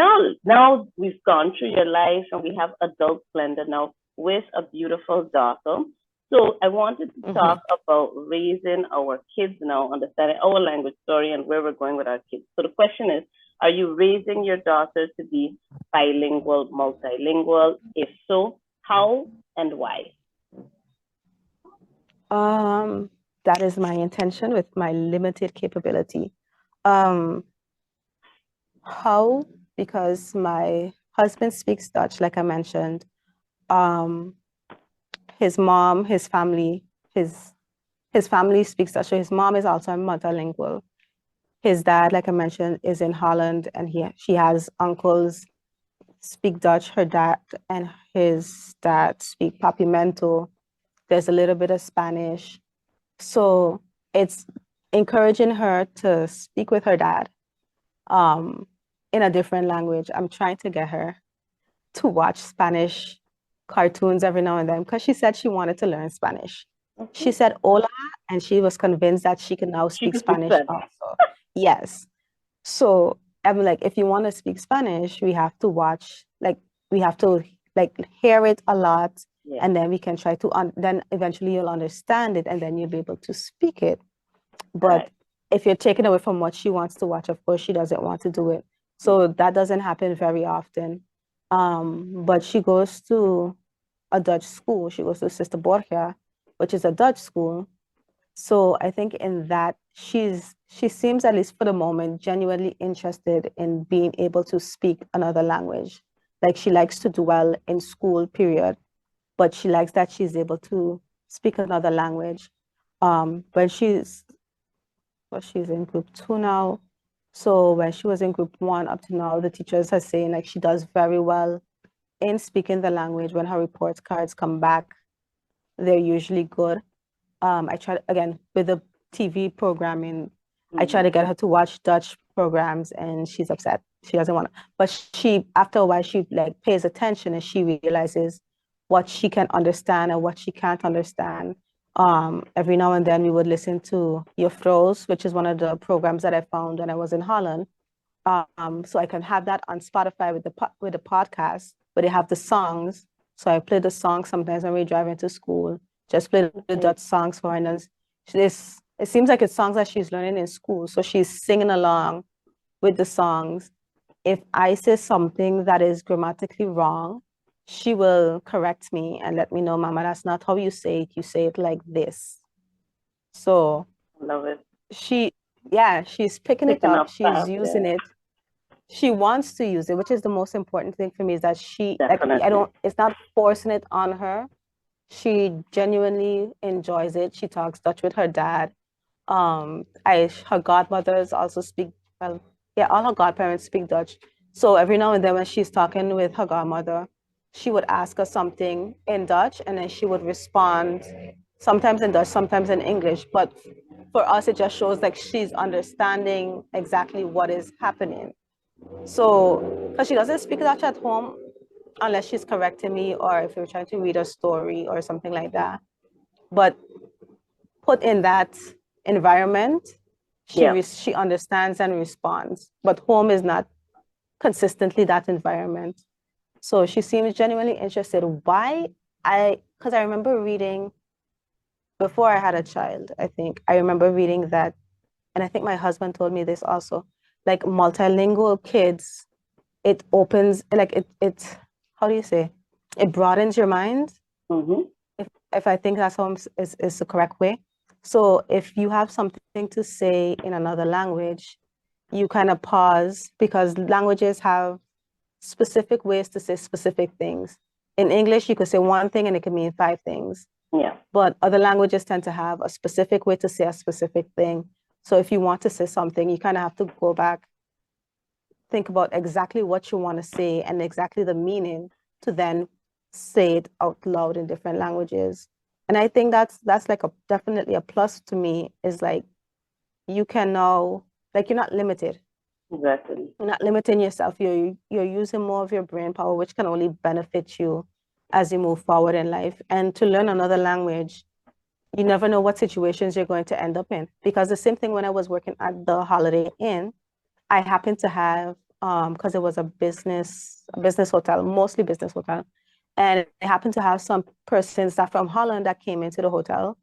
now we've gone through your life and we have adult Glenda now with a beautiful daughter. So I wanted to talk Mhm. about raising our kids now, understanding our language story and where we're going with our kids. So the question is, are you raising your daughter to be bilingual, multilingual? If so, how and why? Um, that is my intention with my limited capability. Um, how? Because my husband speaks Dutch, like I mentioned. Um, his mom, his his family speaks Dutch. So his mom is also multilingual. His dad, like I mentioned, is in Holland, and she has uncles speak Dutch. Her dad and his dad speak Papiamento. There's a little bit of Spanish. So it's encouraging her to speak with her dad um, in a different language. I'm trying to get her to watch Spanish cartoons every now and then because she said she wanted to learn Spanish. She Mhm. said hola, and she was convinced that she can now She speak could speak Spanish Spanish. also. Yes. So I'm like, if you want to speak Spanish, we have to watch, like, we have to like hear it a lot, Yeah. and then we can try to then eventually you'll understand it, and then you'll be able to speak it. But Right. if you're taking away from what she wants to watch, of course she doesn't want to do it. So that doesn't happen very often. But she goes to a Dutch school. She goes to Sister Borgia, which is a Dutch school. So I think in that she seems, at least for the moment, genuinely interested in being able to speak another language. Like she likes to do well in school, period, but she likes that she's able to speak another language. When she's in group two now. So when she was in group one up to now, the teachers are saying like she does very well in speaking the language. When her report cards come back, they're usually good. I try again with the TV programming. I try Mm-hmm. to get her to watch Dutch programs, and she's upset. She doesn't want to. But she, after a while, she like pays attention and she realizes what she can understand and what she can't understand. Every now and then, we would listen to Your Froze, which is one of the programs that I found when I was in Holland. So I can have that on Spotify with the podcast, where they have the songs. So I play the songs sometimes when we drive into school. Just play the Mm-hmm. Dutch songs for her, and then it seems like it's songs that she's learning in school. So she's singing along with the songs. If I say something that is grammatically wrong, she will correct me and let me know, Mama, that's not how you say it. You say it like this. So Love it. she, yeah, she's picking it Picking up. up She's fast. using Yeah. it. She wants to use it, which is the most important thing for me, is that she, like, I Definitely. don't, it's not forcing it on her. She genuinely enjoys it. She talks Dutch with her dad. Her godmothers also speak, well, yeah, all her godparents speak Dutch. So every now and then when she's talking with her godmother, she would ask her something in Dutch, and then she would respond sometimes in Dutch, sometimes in English. But for us, it just shows like she's understanding exactly what is happening. So, because she doesn't speak Dutch at home unless she's correcting me or if we're trying to read a story or something like that. But put in that environment, Yeah. she understands and responds. But home is not consistently that environment. So she seems genuinely interested. Why? Because I remember reading before I had a child, I think. I remember reading that, and I think my husband told me this also, like multilingual kids, it opens, like it, how do you say? It broadens your mind, Mm-hmm. if I think that's is the correct way. So if you have something to say in another language, you kind of pause because languages have specific ways to say specific things. In English, you could say one thing and it can mean five things, Yeah. but other languages tend to have a specific way to say a specific thing. So if you want to say something, you kind of have to go back, think about exactly what you want to say and exactly the meaning to then say it out loud in different languages. And I think that's like a definitely a plus to me, is like you can now, like, you're not limited. Exactly. You're not limiting yourself. You're using more of your brain power, which can only benefit you as you move forward in life. And to learn another language, you never know what situations you're going to end up in. Because the same thing when I was working at the Holiday Inn, I happened to have because it was a business hotel, mostly business hotel. And it happened to have some persons that from Holland that came into the hotel.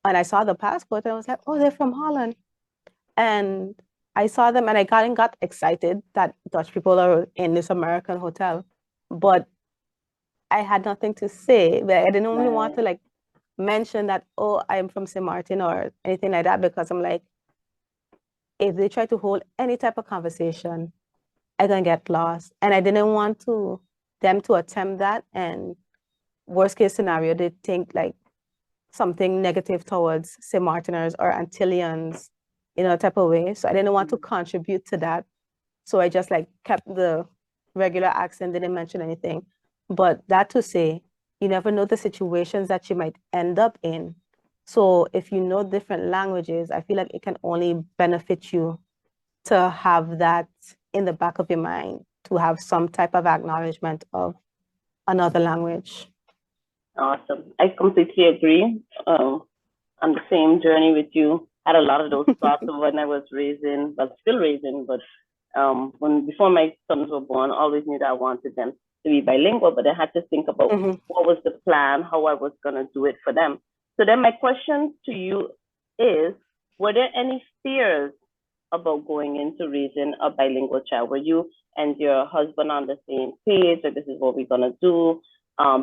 And I saw the passport and I was like, oh, they're from Holland. And I saw them and I got excited that Dutch people are in this American hotel. But I had nothing to say. But I didn't really want to Right. like mention that, oh, I'm from St. Martin or anything like that, because I'm like, if they try to hold any type of conversation, I can get lost. And I didn't want them to attempt that. And worst case scenario, they think like something negative towards St. Martiners or Antillians in a type of way. So I didn't want to contribute to that. So I just like kept the regular accent, didn't mention anything. But that to say, you never know the situations that you might end up in. So if you know different languages, I feel like it can only benefit you to have that in the back of your mind, to have some type of acknowledgement of another language. Awesome. I completely agree. On the same journey with you. Had a lot of those thoughts of when I was raising, but still raising, but when before my sons were born, I always knew that I wanted them to be bilingual, but I had to think about Mhm. what was the plan, how I was gonna do it for them. So then my question to you is, were there any fears about going into raising a bilingual child? Were you and your husband on the same page, like this is what we're gonna do?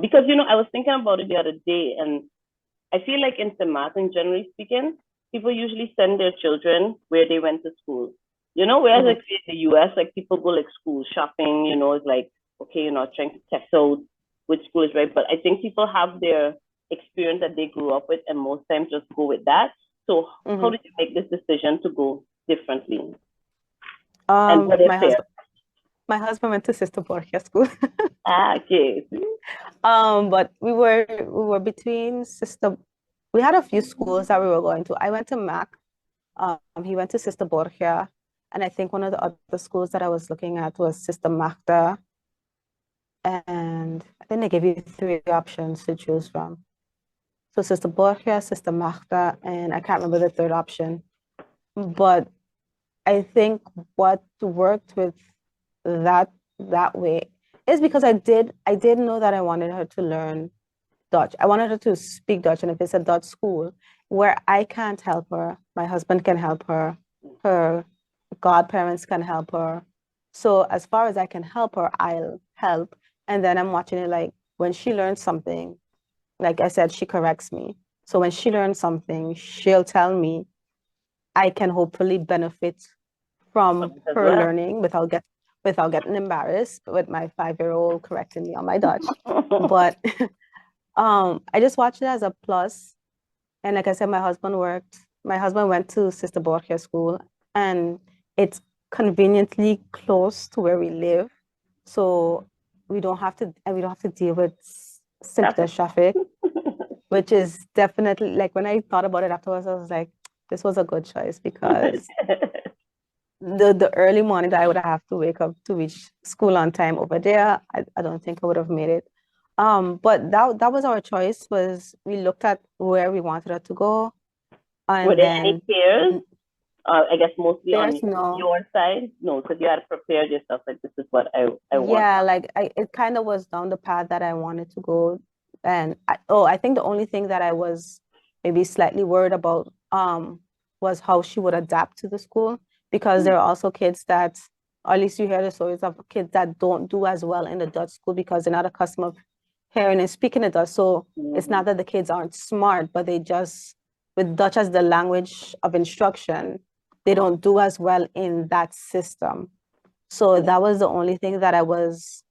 Because I was thinking about it the other day, and I feel like in St. Martin, generally speaking, people usually send their children where they went to school. Whereas Mhm. like in the US, like people go like school shopping, it's like, okay, trying to test out which school is right. But I think people have their experience that they grew up with and most times just go with that. So how Mhm. did you make this decision to go differently? And were they My fair? husband went to Sister Borgia School. Ah, okay. But we were between sister. We had a few schools that we were going to. I went to Mac. He went to Sister Borgia, and I think one of the other schools that I was looking at was Sister Magda. And I think they gave you three options to choose from. So Sister Borgia, Sister Magda, and I can't remember the third option. But I think what worked with that that way is because I did know that I wanted her to learn Dutch. I wanted her to speak Dutch, and if it's a Dutch school where I can't help her, my husband can help her godparents can help her. So as far as I can help her, I'll help. And then I'm watching it like when she learns something, like I said, she corrects me. So when she learns something, she'll tell me. I can hopefully benefit from As her well. learning without getting embarrassed with my 5-year-old correcting me on my Dutch. But I just watched it as a plus. And like I said, my husband went to Sister Borgia School, and it's conveniently close to where we live. So we don't have to deal with Traffic. symptom traffic, which is definitely like when I thought about it afterwards, I was like, this was a good choice because the early morning that I would have to wake up to reach school on time over there, I don't think I would have made it. But that was our choice, was we looked at where we wanted her to go, Were and there any then fears? I guess mostly on there's no, your side. No, because you had prepared yourself like this is what I want. yeah, like it kind of was down the path that I wanted to go. And I think the only thing that I was maybe slightly worried about was how she would adapt to the school, because there are also kids that, or at least you hear the stories of kids that don't do as well in the Dutch school because they're not accustomed of hearing and speaking the Dutch. So it's Mm-hmm. not that the kids aren't smart, but they just, with Dutch as the language of instruction, they don't do as well in that system. So that was the only thing that I was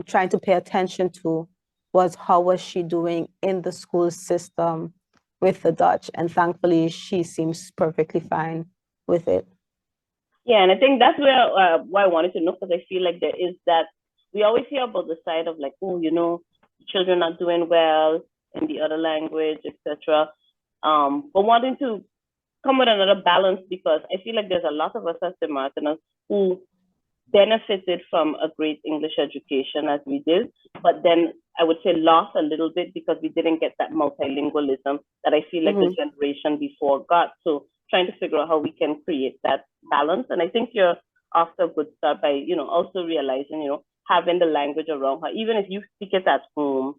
trying to pay attention to, was how was she doing in the school system with the Dutch. And thankfully, she seems perfectly fine with it. Yeah, and I think that's why I wanted to know because I feel like there is that we always hear about the side of like, oh, children are doing well in the other language, etc. But wanting to come with another balance because I feel like there's a lot of us as Martiners who benefited from a great English education as we did, but then I would say lost a little bit because we didn't get that multilingualism that I feel like the Mm-hmm. generation before got. So trying to figure out how we can create that balance. And I think you're off to a good start by, also realizing, having the language around her, even if you speak it at home,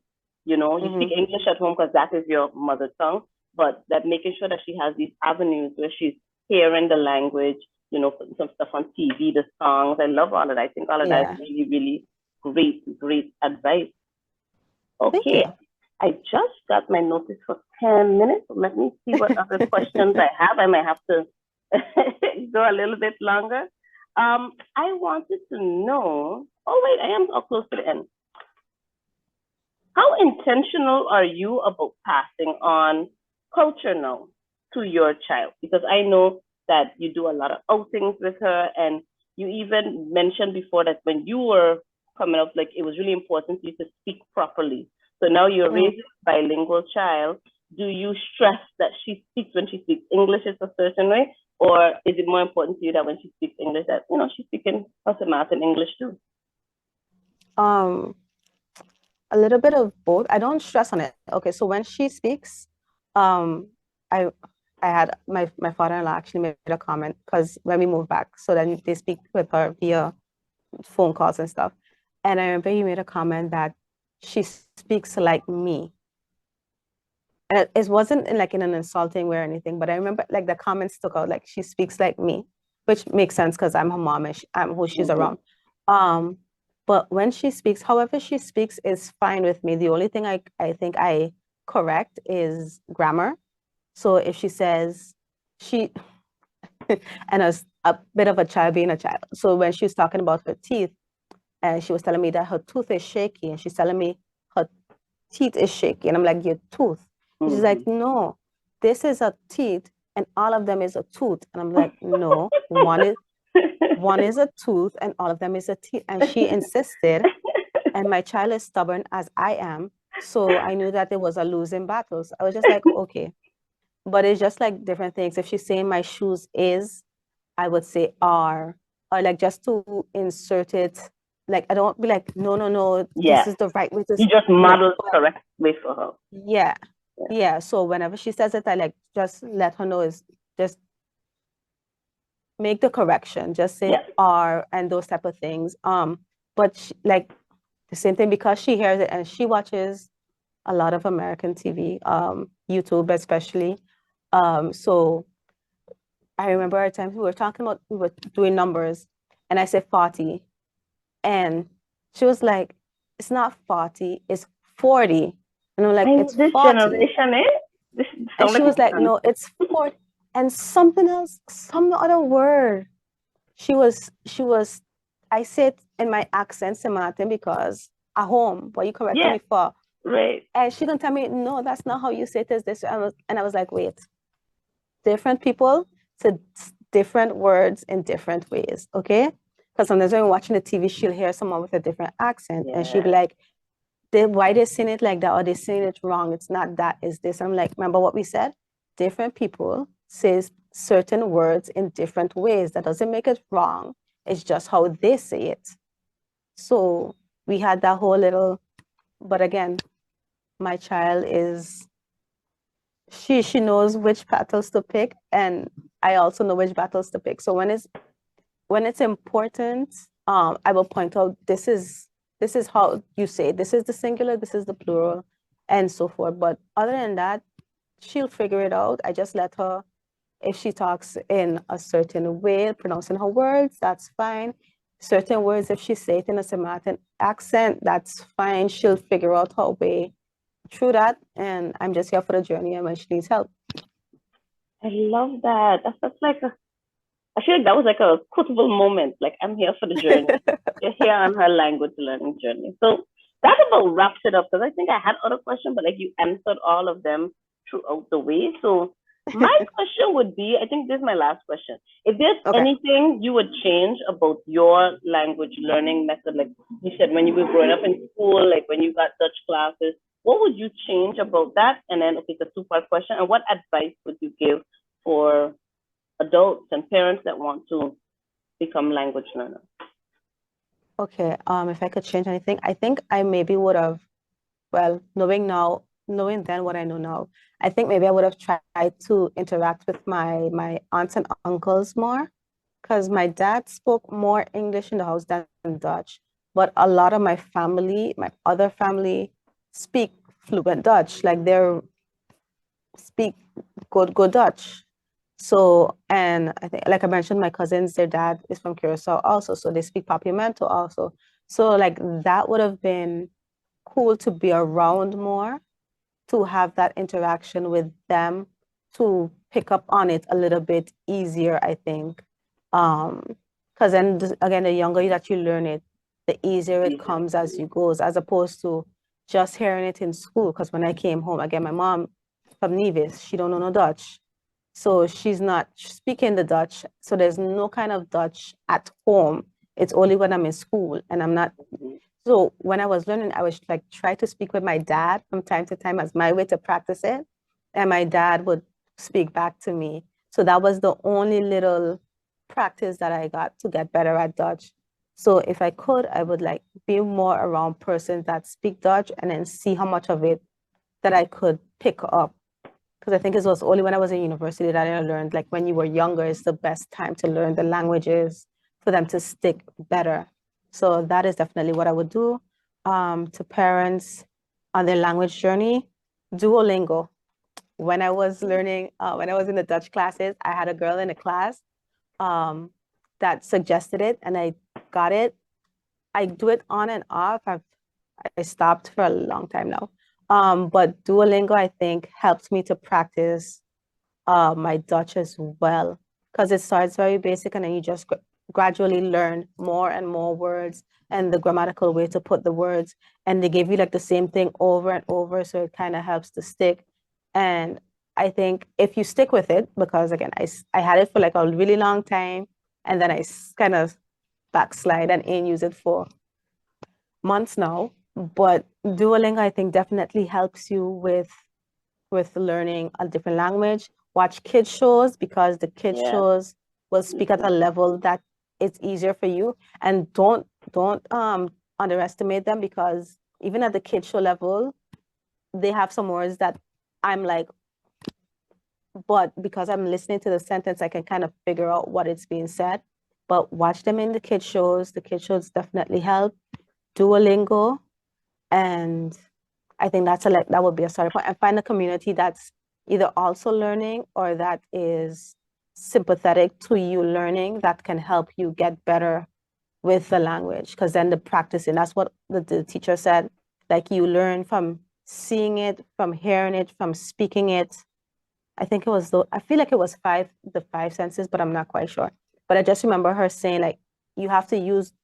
you speak English at home because that is your mother tongue, but that making sure that she has these avenues where she's hearing the language, putting some stuff on TV, the songs. I love all of that. I think all of that is really, really great advice. Thank you. Okay. I just got my notice for 10 minutes. Let me see what other questions I have. I might have to go a little bit longer. I wanted to know, oh wait, I am close to the end. How intentional are you about passing on culture now to your child? Because I know that you do a lot of outings with her, and you even mentioned before that when you were coming up, like it was really important for you to speak properly. So now you're raising a bilingual child. Do you stress that she speaks when she speaks English is a certain way? Or is it more important to you that when she speaks English that, she's speaking math in English too? A little bit of both. I don't stress on it. Okay, so when she speaks, I had my father-in-law actually made a comment because when we moved back, so then they speak with her via phone calls and stuff. And I remember he made a comment that she speaks like me. And it wasn't in an insulting way or anything, but I remember like the comments stuck out, like she speaks like me, which makes sense because I'm her mom and I'm who she's around. But when she speaks, however she speaks is fine with me. The only thing I think I correct is grammar. So if she says she, and as a bit of a child being a child. So when she was talking about her teeth, and she was telling me that her tooth is shaky, and she's telling me her teeth is shaky, and I'm like, your tooth. She's like, no, this is a teeth, and all of them is a tooth. And I'm like, no, one is a tooth, and all of them is a teeth. And she insisted, and my child is stubborn as I am, so I knew that it was a losing battle. So I was just like, okay. But it's just like different things. If she's saying my shoes is, I would say are, or like just to insert it. Like I don't be like, no, this is the right way to. You just model the correct way for her. Yeah. So whenever she says it, I like just let her know is just make the correction. Just say are and those type of things. But she, like the same thing because she hears it and she watches a lot of American TV, YouTube especially. So I remember a time we were doing numbers and I said 40 and she was like, it's not 40, it's 40. And I'm like, it's this 40. Generation, And she was like, no, it's 40. And something else, some other word. She was, I said in my accent, Martin, because at home, what you correcting me for? Right. And she didn't tell me, no, that's not how you say it is this. And I was like, wait, different people say different words in different ways, okay? Because sometimes when we're watching the TV, she'll hear someone with a different accent and she'll be like, why they saying it like that or they saying it wrong? It's not that, it's this. I'm like, remember what we said? Different people say certain words in different ways. That doesn't make it wrong. It's just how they say it. So we had that whole little, but again, my child is, she knows which battles to pick, and I also know which battles to pick. So when it's important, I will point out this is how you say it. This is the singular, this is the plural, and so forth. But other than that, she'll figure it out. I just let her, if she talks in a certain way, pronouncing her words, that's fine. Certain words, if she says it in a Samaritan accent, that's fine. She'll figure out her way through that, and I'm just here for the journey and when she needs help. I love that. That's like I feel like that was like a quotable moment. Like, I'm here for the journey. You're here on her language learning journey. So that about wraps it up because I think I had other questions, but like you answered all of them throughout the way. So my question would be, I think this is my last question. If there's anything you would change about your language learning method, like you said, when you were growing up in school, like when you got Dutch classes, what would you change about that? And then, okay, it's a two-part question. And what advice would you give for adults and parents that want to become language learners? Okay, if I could change anything, I think I maybe would have, well, knowing then what I know now, I think maybe I would have tried to interact with my aunts and uncles more. because my dad spoke more English in the house than Dutch, but a lot of my family, my other family, speak fluent Dutch. Like they're speak good Dutch. So, and I think, like I mentioned, my cousins, their dad is from Curacao also, so they speak Papiamento also. So, like that would have been cool to be around more, to have that interaction with them, to pick up on it a little bit easier, I think. Because then again, the younger that you learn it, the easier it comes as you goes, as opposed to just hearing it in school. Because when I came home, again, my mom from Nevis, she don't know no Dutch. So she's not speaking the Dutch. So there's no kind of Dutch at home. It's only when I'm in school and I'm not. So when I was learning, I was like try to speak with my dad from time to time as my way to practice it. And my dad would speak back to me. So that was the only little practice that I got to get better at Dutch. So if I could, I would like be more around persons that speak Dutch and then see how much of it that I could pick up. Because I think it was only when I was in university that I learned, like when you were younger is the best time to learn the languages for them to stick better. So that is definitely what I would do. To parents on their language journey, Duolingo. When I was learning, when I was in the Dutch classes, I had a girl in the class um, that suggested it and I got it. I do it on and off. I stopped for a long time now. But Duolingo, I think, helps me to practice my Dutch as well because it starts very basic and then you just gradually learn more and more words and the grammatical way to put the words. And they give you like the same thing over and over. So it kind of helps to stick. And I think if you stick with it, because again, I had it for like a really long time and then I kind of backslide and ain't use it for months now. But Duolingo, I think, definitely helps you with learning a different language. Watch kids shows because the kids Yeah. shows will speak at a level that it's easier for you. And don't underestimate them because even at the kids show level, they have some words that I'm like, but because I'm listening to the sentence, I can kind of figure out what it's being said. But watch them in the kids shows. The kids shows definitely help. Duolingo, and I think that's that would be a starting point. And find a community that's either also learning or that is sympathetic to you learning that can help you get better with the language. Because then the practicing, that's what the teacher said. Like you learn from seeing it, from hearing it, from speaking it. I think it was I feel like it was the five senses, but I'm not quite sure. But I just remember her saying like you have to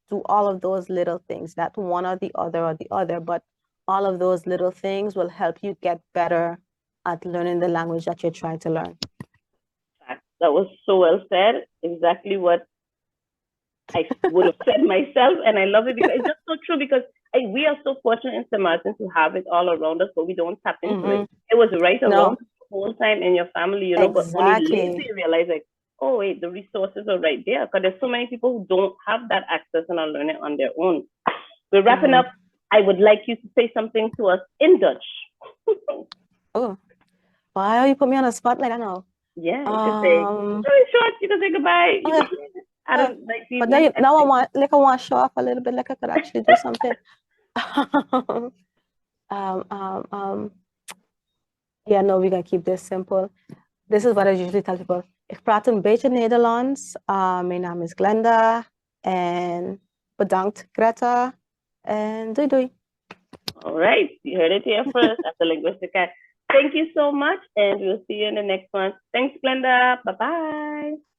do all of those little things, not one or the other, but all of those little things will help you get better at learning the language that you're trying to learn. That was so well said. Exactly what I would have said myself, and I love it because it's just so true. Because we are so fortunate in St. Martin to have it all around us, but we don't tap into it. It was right around the whole time in your family, you know. But only later you realize, like, oh wait, the resources are right there. Because there's so many people who don't have that access and are learning on their own. We're wrapping up. I would like you to say something to us in Dutch. Oh, why you put me on a spot like I know? Yeah, you can say very short. You can say goodbye. Okay. I don't like these. But now I want to show off a little bit, like I could actually do something. Yeah, no, we're gonna keep this simple. This is what I usually tell people. Ik praat een beetje Nederlands. Mijn naam is Glenda. En bedankt, Greta. En doei doei. All right, you heard it here first at the Linguistica. Thank you so much, and we'll see you in the next one. Thanks, Glenda. Bye-bye.